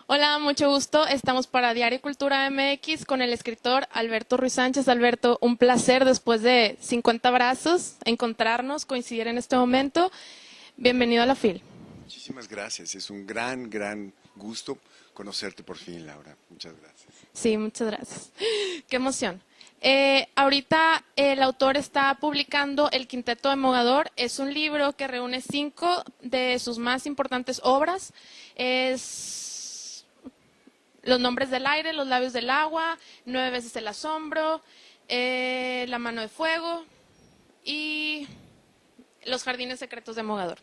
Hola, mucho gusto. Estamos para Diario Cultura MX con el escritor Alberto Ruiz Sánchez. Alberto, un placer después de 50 abrazos encontrarnos, coincidir en este momento. Bienvenido a la FIL. Muchísimas gracias. Es un gran gusto conocerte por fin, Laura. Muchas gracias. Sí, muchas gracias. Qué emoción. Ahorita el autor está publicando El Quinteto de Mogador. Es un libro que reúne 5 de sus más importantes obras. Es Los nombres del aire, Los labios del agua, 9 veces el asombro, La mano de fuego y Los jardines secretos de Mogador.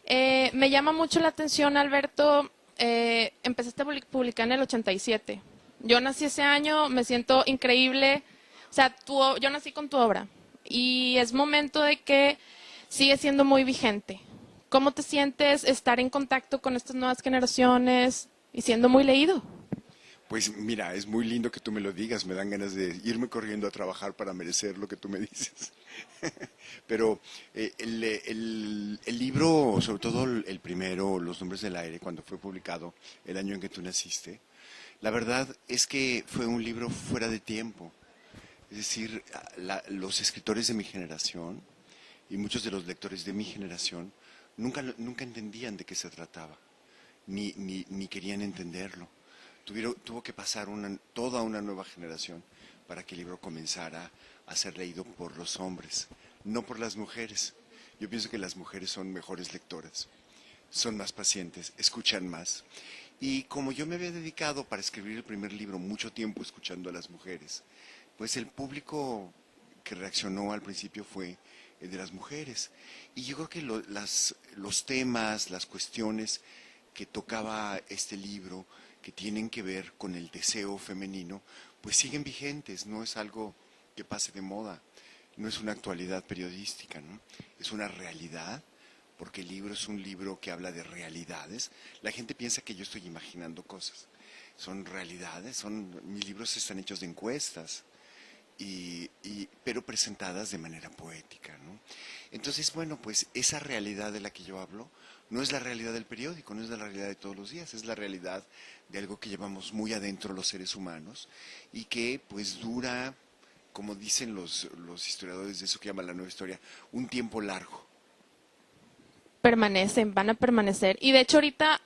Me llama mucho la atención, Alberto, empezaste a publicar en el 87. Yo nací ese año, me siento increíble. O sea, yo nací con tu obra y es momento de que sigue siendo muy vigente. ¿Cómo te sientes estar en contacto con estas nuevas generaciones y siendo muy leído? Pues mira, es muy lindo que tú me lo digas. Me dan ganas de irme corriendo a trabajar para merecer lo que tú me dices. Pero el libro, sobre todo el primero, Los nombres del aire, cuando fue publicado el año en que tú naciste, la verdad es que fue un libro fuera de tiempo. Es decir, los escritores de mi generación y muchos de los lectores de mi generación nunca entendían de qué se trataba, ni querían entenderlo. Tuvo que pasar toda una nueva generación para que el libro comenzara a ser leído por los hombres, no por las mujeres. Yo pienso que las mujeres son mejores lectoras, son más pacientes, escuchan más. Y como yo me había dedicado para escribir el primer libro mucho tiempo escuchando a las mujeres, pues el público que reaccionó al principio fue el de las mujeres. Y yo creo que los temas, las cuestiones que tocaba este libro, que tienen que ver con el deseo femenino, pues siguen vigentes, no es algo que pase de moda, no es una actualidad periodística, ¿no? Es una realidad, porque el libro es un libro que habla de realidades. La gente piensa que yo estoy imaginando cosas, son realidades, mis libros están hechos de encuestas, pero presentadas de manera poética, ¿no? Entonces, bueno, pues esa realidad de la que yo hablo no es la realidad del periódico, no es la realidad de todos los días, es la realidad de algo que llevamos muy adentro los seres humanos y que pues dura, como dicen los historiadores de eso que llaman la nueva historia, un tiempo largo. Permanecen, van a permanecer. Y de hecho ahorita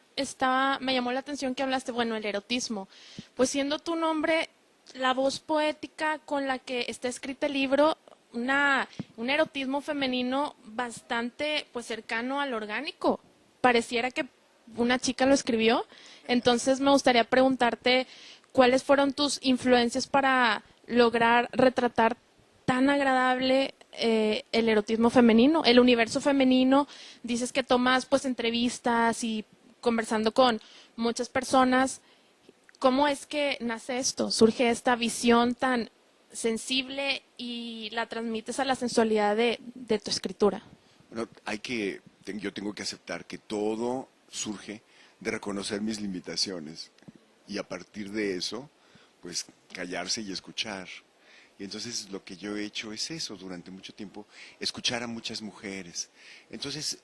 me llamó la atención que hablaste, bueno, el erotismo. Pues siendo tu nombre, la voz poética con la que está escrito el libro, un erotismo femenino bastante pues cercano al orgánico. Pareciera que una chica lo escribió. Entonces me gustaría preguntarte cuáles fueron tus influencias para lograr retratar tan agradable el erotismo femenino, el universo femenino. Dices que tomas pues entrevistas y conversando con muchas personas. ¿Cómo es que nace esto? Surge esta visión tan sensible y la transmites a la sensualidad de tu escritura. Bueno, yo tengo que aceptar que todo surge de reconocer mis limitaciones y a partir de eso, pues callarse y escuchar. Y entonces lo que yo he hecho es eso durante mucho tiempo, escuchar a muchas mujeres. Entonces,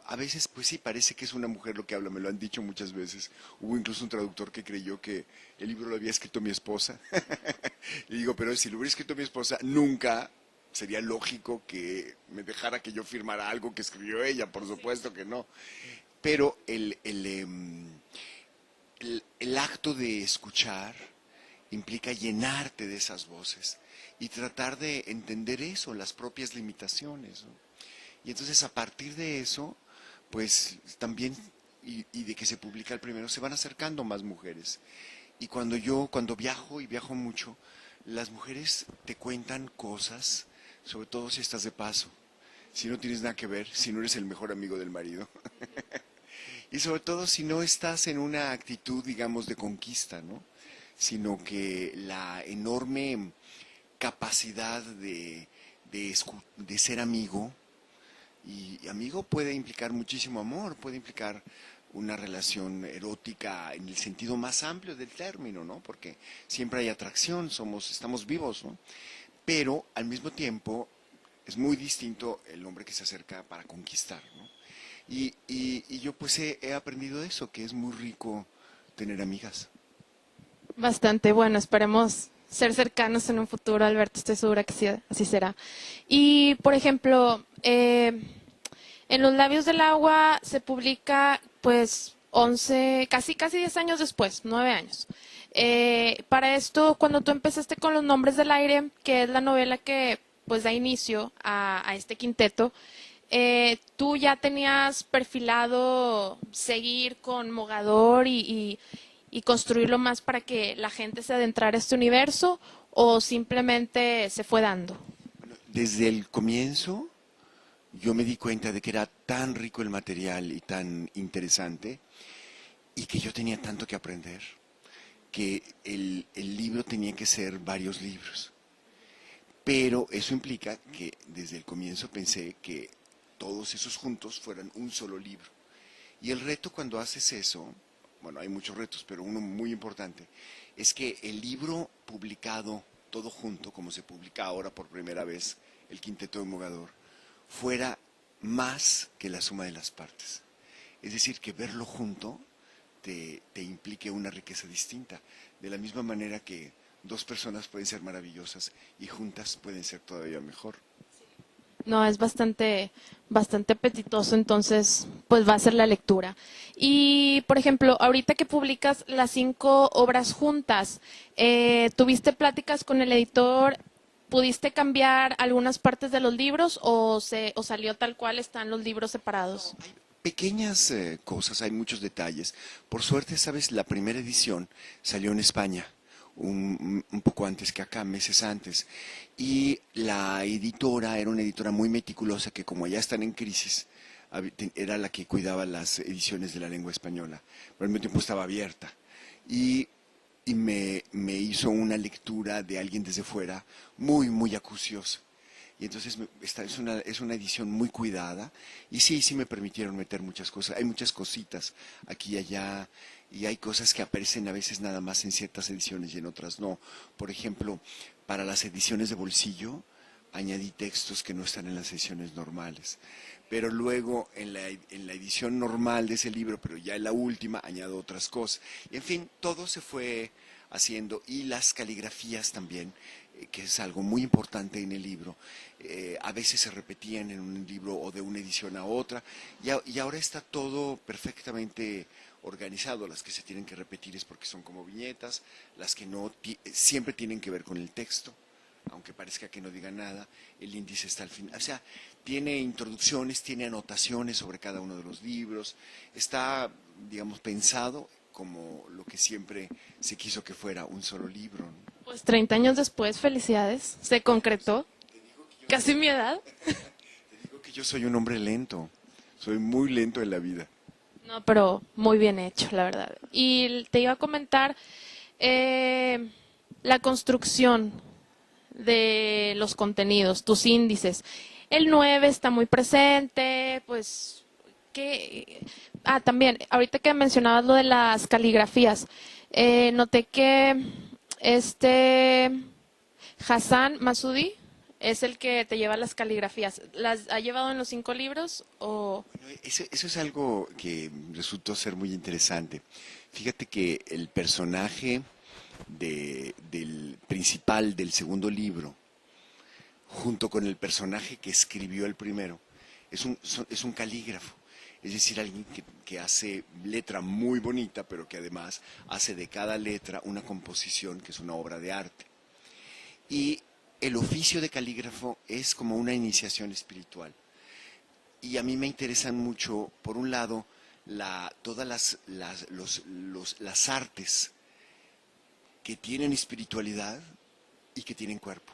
a veces, pues sí, parece que es una mujer lo que habla, me lo han dicho muchas veces. Hubo incluso un traductor que creyó que el libro lo había escrito mi esposa. Y digo, pero si lo hubiera escrito mi esposa, nunca sería lógico que me dejara que yo firmara algo que escribió ella, por supuesto que no. Pero el acto de escuchar implica llenarte de esas voces y tratar de entender eso, las propias limitaciones, ¿no? Y entonces a partir de eso, pues también, y de que se publica el primero, se van acercando más mujeres. Y cuando viajo y viajo mucho, las mujeres te cuentan cosas, sobre todo si estás de paso, si no tienes nada que ver, si no eres el mejor amigo del marido. Y sobre todo si no estás en una actitud, digamos, de conquista, ¿no? Sino que la enorme capacidad de ser amigo, y amigo puede implicar muchísimo amor, puede implicar una relación erótica en el sentido más amplio del término, ¿no? Porque siempre hay atracción, estamos vivos, ¿no? Pero al mismo tiempo es muy distinto el hombre que se acerca para conquistar, ¿no? Y yo pues he aprendido eso, que es muy rico tener amigas. Bastante bueno, esperemos ser cercanos en un futuro, Alberto, estoy segura que sí, así será. Y, por ejemplo, en Los labios del agua se publica, pues, 11, casi 10 años después, 9 años. Para esto, cuando tú empezaste con Los nombres del aire, que es la novela que, pues, da inicio a este quinteto, ¿tú ya tenías perfilado seguir con Mogador y construirlo más para que la gente se adentrara a este universo o simplemente se fue dando? Bueno, desde el comienzo yo me di cuenta de que era tan rico el material y tan interesante y que yo tenía tanto que aprender, que el libro tenía que ser varios libros. Pero eso implica que desde el comienzo pensé que todos esos juntos fueran un solo libro. Y el reto cuando haces eso, bueno, hay muchos retos, pero uno muy importante, es que el libro publicado todo junto, como se publica ahora por primera vez, el Quinteto de Mogador, fuera más que la suma de las partes. Es decir, que verlo junto te implique una riqueza distinta. De la misma manera que dos personas pueden ser maravillosas y juntas pueden ser todavía mejor. No, es bastante apetitoso, entonces pues va a ser la lectura. Y, por ejemplo, ahorita que publicas las 5 obras juntas, ¿tuviste pláticas con el editor? ¿Pudiste cambiar algunas partes de los libros o salió tal cual están los libros separados? Hay pequeñas cosas, hay muchos detalles. Por suerte, sabes, la primera edición salió en España, un poco antes que acá, meses antes. Y la editora era una editora muy meticulosa que como ya están en crisis, era la que cuidaba las ediciones de la lengua española, pero al mismo tiempo estaba abierta. Y, me hizo una lectura de alguien desde fuera muy acuciosa. Y entonces es una edición muy cuidada y sí me permitieron meter muchas cosas. Hay muchas cositas aquí y allá y hay cosas que aparecen a veces nada más en ciertas ediciones y en otras no. Por ejemplo, para las ediciones de bolsillo añadí textos que no están en las ediciones normales. Pero luego en la edición normal de ese libro, pero ya en la última, añado otras cosas. Y en fin, todo se fue haciendo y las caligrafías también, que es algo muy importante en el libro. A veces se repetían en un libro o de una edición a otra y ahora está todo perfectamente organizado. Las que se tienen que repetir es porque son como viñetas, las que no siempre tienen que ver con el texto, aunque parezca que no diga nada, el índice está al final. O sea, tiene introducciones, tiene anotaciones sobre cada uno de los libros, está, digamos, pensado como lo que siempre se quiso que fuera un solo libro, ¿no? Pues 30 años después, felicidades, se concretó, casi mi edad. Te digo que yo soy un hombre lento, soy muy lento en la vida. No, pero muy bien hecho, la verdad. Y te iba a comentar eh, la construcción de los contenidos, tus índices. El 9 está muy presente, pues, que... Ah, también, ahorita que mencionabas lo de las caligrafías, noté que este Hassan Masudi es el que te lleva las caligrafías. ¿Las ha llevado en los 5 libros o...? Bueno, eso es algo que resultó ser muy interesante. Fíjate que el personaje del principal del segundo libro, junto con el personaje que escribió el primero, es un calígrafo. Es decir, alguien que hace letra muy bonita, pero que además hace de cada letra una composición que es una obra de arte. Y el oficio de calígrafo es como una iniciación espiritual. Y a mí me interesan mucho, por un lado, todas las artes que tienen espiritualidad y que tienen cuerpo.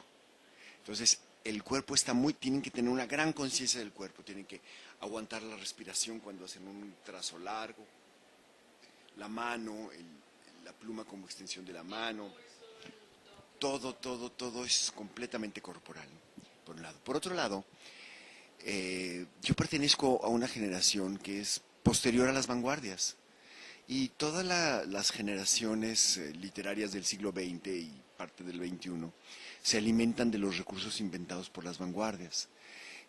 Entonces, el cuerpo tienen que tener una gran conciencia del cuerpo, tienen que aguantar la respiración cuando hacen un trazo largo, la mano, la pluma como extensión de la mano, todo es completamente corporal, por un lado. Por otro lado, yo pertenezco a una generación que es posterior a las vanguardias. Y todas las generaciones literarias del siglo XX y parte del XXI se alimentan de los recursos inventados por las vanguardias.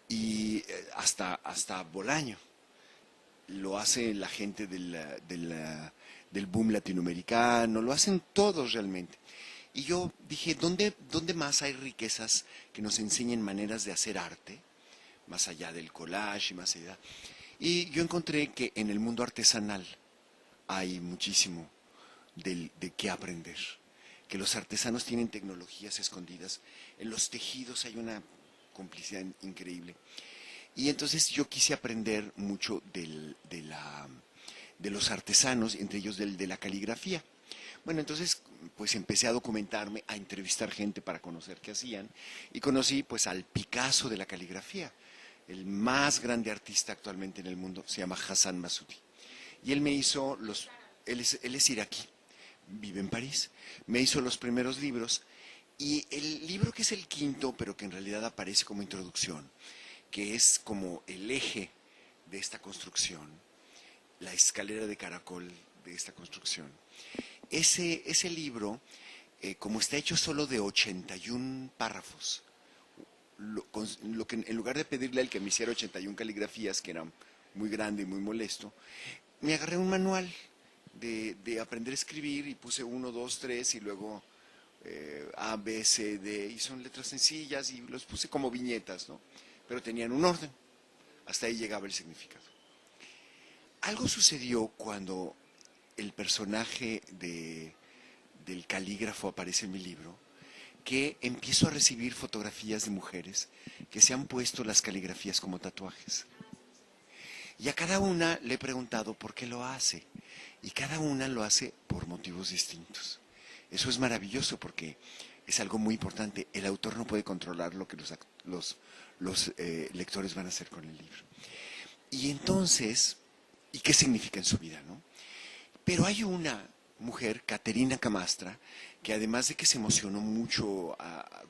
Y hasta Bolaño lo hace la gente del boom latinoamericano, lo hacen todos realmente. Y yo dije, ¿dónde más hay riquezas que nos enseñen maneras de hacer arte, más allá del collage y más allá? Y yo encontré que en el mundo artesanal hay muchísimo de qué aprender, que los artesanos tienen tecnologías escondidas, en los tejidos hay una complicidad increíble. Y entonces yo quise aprender mucho de los artesanos, entre ellos de la caligrafía. Bueno, entonces pues empecé a documentarme, a entrevistar gente para conocer qué hacían y conocí pues al Picasso de la caligrafía, el más grande artista actualmente en el mundo, se llama Hassan Massoudi. Y él me hizo él es iraquí, vive en París, me hizo los primeros libros y el libro que es el quinto, pero que en realidad aparece como introducción, que es como el eje de esta construcción, la escalera de caracol de esta construcción. Ese libro, como está hecho solo de 81 párrafos, lo que en lugar de pedirle al que me hiciera 81 caligrafías, que era muy grande y muy molesto, me agarré un manual de aprender a escribir y puse 1, 2, 3 y luego A, B, C, D, y son letras sencillas y los puse como viñetas, ¿no? Pero tenían un orden, hasta ahí llegaba el significado. Algo sucedió cuando el personaje del calígrafo aparece en mi libro, que empiezo a recibir fotografías de mujeres que se han puesto las caligrafías como tatuajes. Y a cada una le he preguntado por qué lo hace. Y cada una lo hace por motivos distintos. Eso es maravilloso porque es algo muy importante. El autor no puede controlar lo que los lectores van a hacer con el libro. Y entonces, ¿y qué significa en su vida, no? Pero hay una mujer, Caterina Camastra, que además de que se emocionó mucho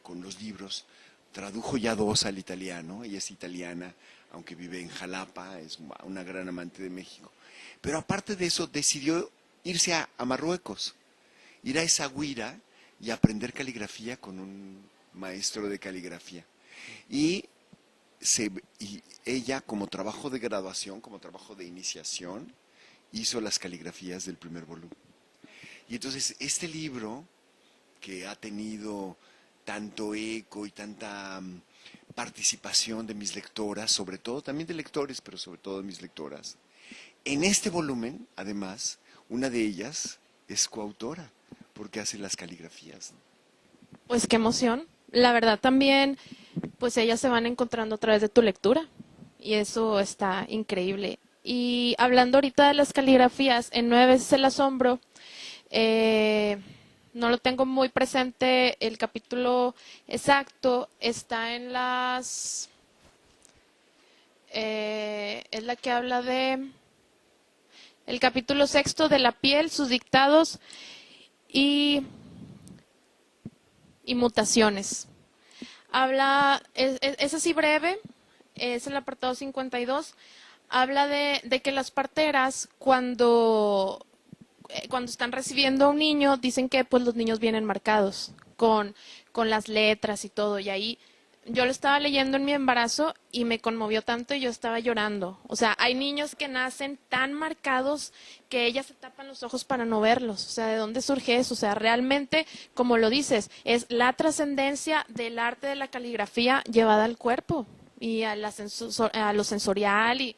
con los libros, tradujo ya 2 al italiano. Ella es italiana, aunque vive en Jalapa, es una gran amante de México. Pero aparte de eso, decidió irse a Marruecos, ir a Essaouira y aprender caligrafía con un maestro de caligrafía. Y, y ella, como trabajo de graduación, como trabajo de iniciación, hizo las caligrafías del primer volumen. Y entonces este libro, que ha tenido tanto eco y tanta participación de mis lectoras, sobre todo también de lectores, pero sobre todo de mis lectoras, en este volumen, además, una de ellas es coautora, porque hace las caligrafías, ¿no? Pues qué emoción. La verdad también, pues ellas se van encontrando a través de tu lectura y eso está increíble. Y hablando ahorita de las caligrafías, en 9 veces el asombro, eh, no lo tengo muy presente el capítulo exacto, está en es la que habla de el capítulo sexto de la piel, sus dictados y, y mutaciones. Habla, es así breve, es el apartado 52, habla de que las parteras cuando están recibiendo a un niño dicen que pues los niños vienen marcados con las letras y todo, y ahí yo lo estaba leyendo en mi embarazo y me conmovió tanto y yo estaba llorando. O sea, hay niños que nacen tan marcados que ellas se tapan los ojos para no verlos. O sea, ¿de dónde surge eso? O sea, realmente, como lo dices, es la trascendencia del arte de la caligrafía llevada al cuerpo y a lo sensorial y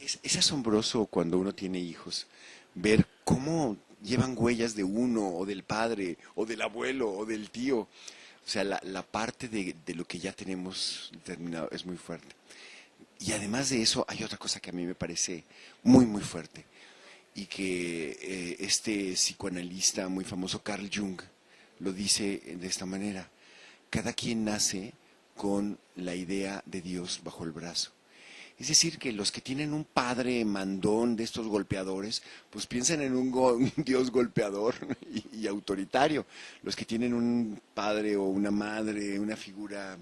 Es asombroso cuando uno tiene hijos, ver cómo llevan huellas de uno, o del padre, o del abuelo, o del tío. O sea, la parte de lo que ya tenemos determinado es muy fuerte. Y además de eso, hay otra cosa que a mí me parece muy, muy fuerte. Y que este psicoanalista muy famoso, Carl Jung, lo dice de esta manera. Cada quien nace con la idea de Dios bajo el brazo. Es decir, que los que tienen un padre mandón de estos golpeadores, pues piensan en un Dios golpeador y autoritario. Los que tienen un padre o una madre, una figura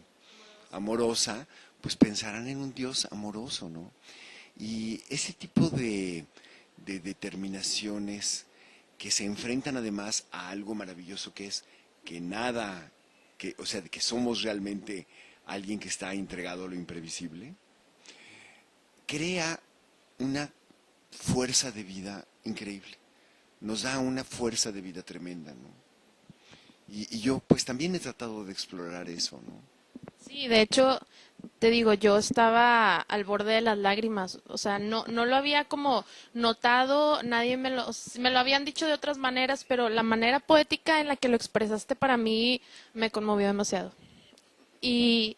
amorosa, pues pensarán en un Dios amoroso, ¿no? Y ese tipo de determinaciones que se enfrentan además a algo maravilloso que es que nada, o sea, que somos realmente alguien que está entregado a lo imprevisible, crea una fuerza de vida increíble. Nos da una fuerza de vida tremenda, ¿no? Y yo pues también he tratado de explorar eso, ¿no? Sí, de hecho, te digo, yo estaba al borde de las lágrimas, o sea, no lo había como notado, nadie me lo habían dicho de otras maneras, pero la manera poética en la que lo expresaste para mí me conmovió demasiado. Y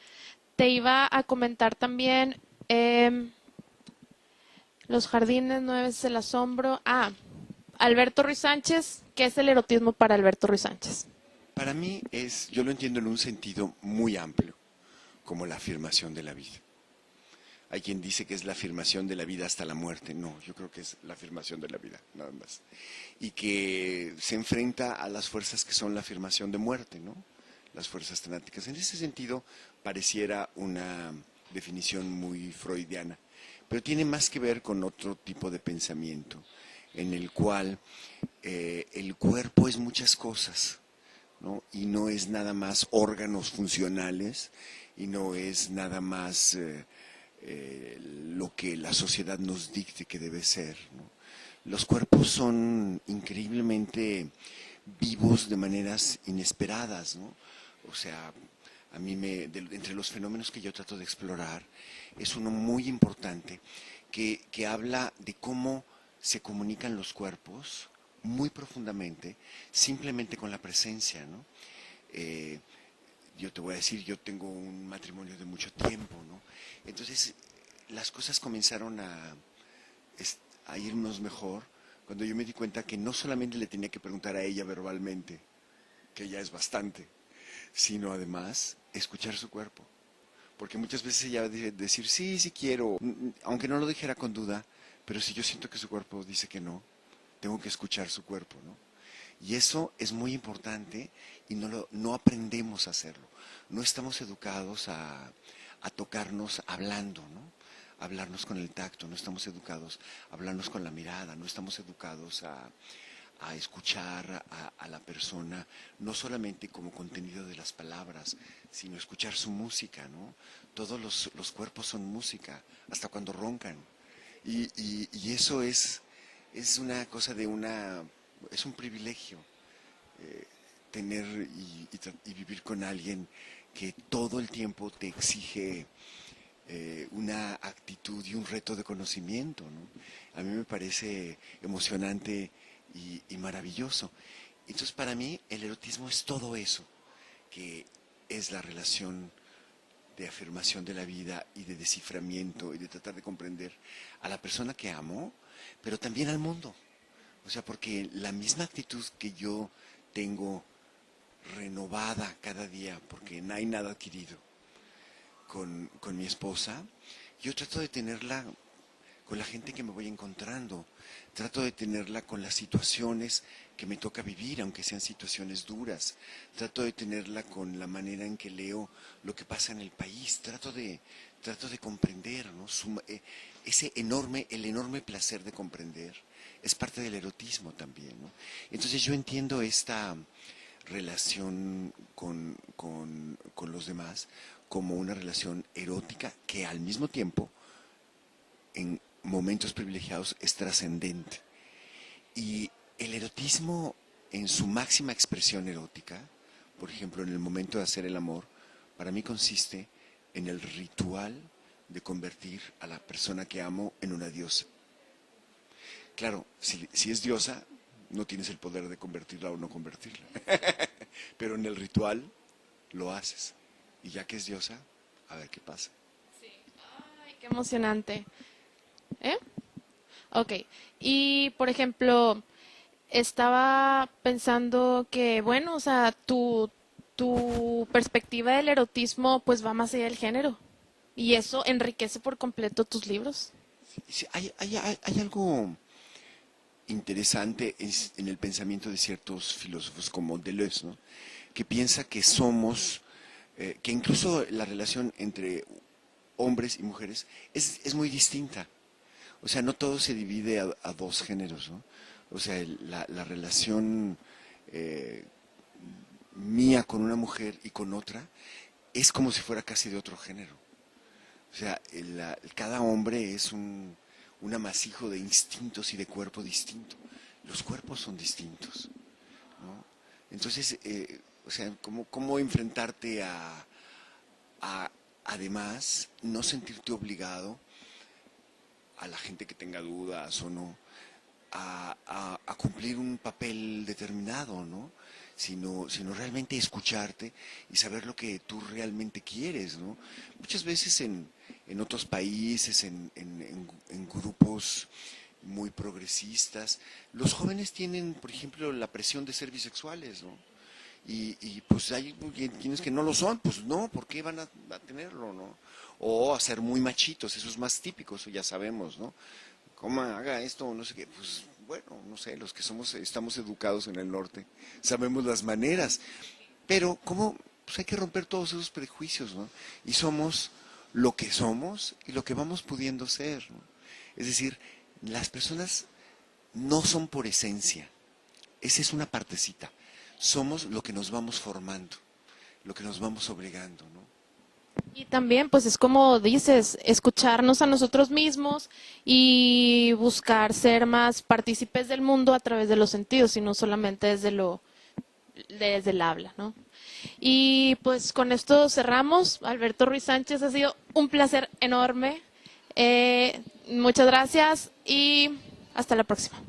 te iba a comentar también Los jardines, nueve veces el asombro. Alberto Ruiz Sánchez, ¿qué es el erotismo para Alberto Ruiz Sánchez? Para mí yo lo entiendo en un sentido muy amplio, como la afirmación de la vida. Hay quien dice que es la afirmación de la vida hasta la muerte. No, yo creo que es la afirmación de la vida, nada más. Y que se enfrenta a las fuerzas que son la afirmación de muerte, ¿no? Las fuerzas tenáticas. En ese sentido, pareciera una definición muy freudiana, pero tiene más que ver con otro tipo de pensamiento, en el cual el cuerpo es muchas cosas, ¿no? Y no es nada más órganos funcionales, y no es nada más lo que la sociedad nos dicte que debe ser, ¿no? Los cuerpos son increíblemente vivos de maneras inesperadas, ¿no? O sea, a mí entre los fenómenos que yo trato de explorar, es uno muy importante que habla de cómo se comunican los cuerpos muy profundamente, simplemente con la presencia, ¿no? Eh, yo te voy a decir, yo tengo un matrimonio de mucho tiempo, ¿no? Entonces, las cosas comenzaron a irnos mejor cuando yo me di cuenta que no solamente le tenía que preguntar a ella verbalmente, que ya es bastante, sino además escuchar su cuerpo. Porque muchas veces ella decir, sí, sí quiero, aunque no lo dijera con duda, pero si yo siento que su cuerpo dice que no, tengo que escuchar su cuerpo, ¿no? Y eso es muy importante y no aprendemos a hacerlo. No estamos educados a tocarnos hablando, ¿no? Hablarnos con el tacto, no estamos educados a hablarnos con la mirada, no estamos educados a escuchar a la persona, no solamente como contenido de las palabras, sino escuchar su música, ¿no? Todos los cuerpos son música, hasta cuando roncan. Y eso es una cosa es un privilegio tener y vivir con alguien que todo el tiempo te exige una actitud y un reto de conocimiento, ¿no? A mí me parece emocionante y maravilloso. Entonces, para mí, el erotismo es todo eso, que es la relación de afirmación de la vida y de desciframiento y de tratar de comprender a la persona que amo, pero también al mundo. O sea, porque la misma actitud que yo tengo renovada cada día, porque no hay nada adquirido con mi esposa, yo trato de tenerla con la gente que me voy encontrando, trato de tenerla con las situaciones que me toca vivir, aunque sean situaciones duras, trato de tenerla con la manera en que leo lo que pasa en el país, trato de comprender, ¿no? El enorme placer de comprender es parte del erotismo también, ¿no? Entonces yo entiendo esta relación con los demás como una relación erótica que al mismo tiempo en momentos privilegiados es trascendente. Y el erotismo en su máxima expresión erótica, por ejemplo en el momento de hacer el amor, para mí consiste en el ritual de convertir a la persona que amo en una diosa. Claro, si es diosa, no tienes el poder de convertirla o no convertirla. Pero en el ritual lo haces. Y ya que es diosa, a ver qué pasa. Sí. Ay, qué emocionante. ¿Eh? Ok. Y, por ejemplo, estaba pensando que, bueno, o sea, tu perspectiva del erotismo pues va más allá del género. Y eso enriquece por completo tus libros. Sí, hay algo interesante en el pensamiento de ciertos filósofos como Deleuze, ¿no? Que piensa que que incluso la relación entre hombres y mujeres es muy distinta. O sea, no todo se divide a dos géneros, ¿no? O sea, la relación eh, mía con una mujer y con otra es como si fuera casi de otro género. O sea, cada hombre es un amasijo de instintos y de cuerpo distinto. Los cuerpos son distintos, ¿no? Entonces, o sea, ¿cómo enfrentarte además, no sentirte obligado a la gente que tenga dudas o no, a cumplir un papel determinado, ¿no? Sino realmente escucharte y saber lo que tú realmente quieres, ¿no? Muchas veces en otros países, en grupos muy progresistas, los jóvenes tienen, por ejemplo, la presión de ser bisexuales, ¿no? Pues hay quienes que no lo son, pues no, ¿por qué van a tenerlo, no? O a ser muy machitos, eso es más típico, eso ya sabemos, ¿no? ¿Cómo haga esto? No sé qué, pues bueno, no sé, los que estamos educados en el norte, sabemos las maneras, pero ¿cómo? Pues hay que romper todos esos prejuicios, ¿no? Y somos lo que somos y lo que vamos pudiendo ser, ¿no? Es decir, las personas no son por esencia, esa es una partecita, somos lo que nos vamos formando, lo que nos vamos obligando, ¿no? Y también, pues es como dices, escucharnos a nosotros mismos y buscar ser más partícipes del mundo a través de los sentidos y no solamente desde el habla, ¿no? Y pues con esto cerramos. Alberto Ruiz Sánchez, ha sido un placer enorme. Muchas gracias y hasta la próxima.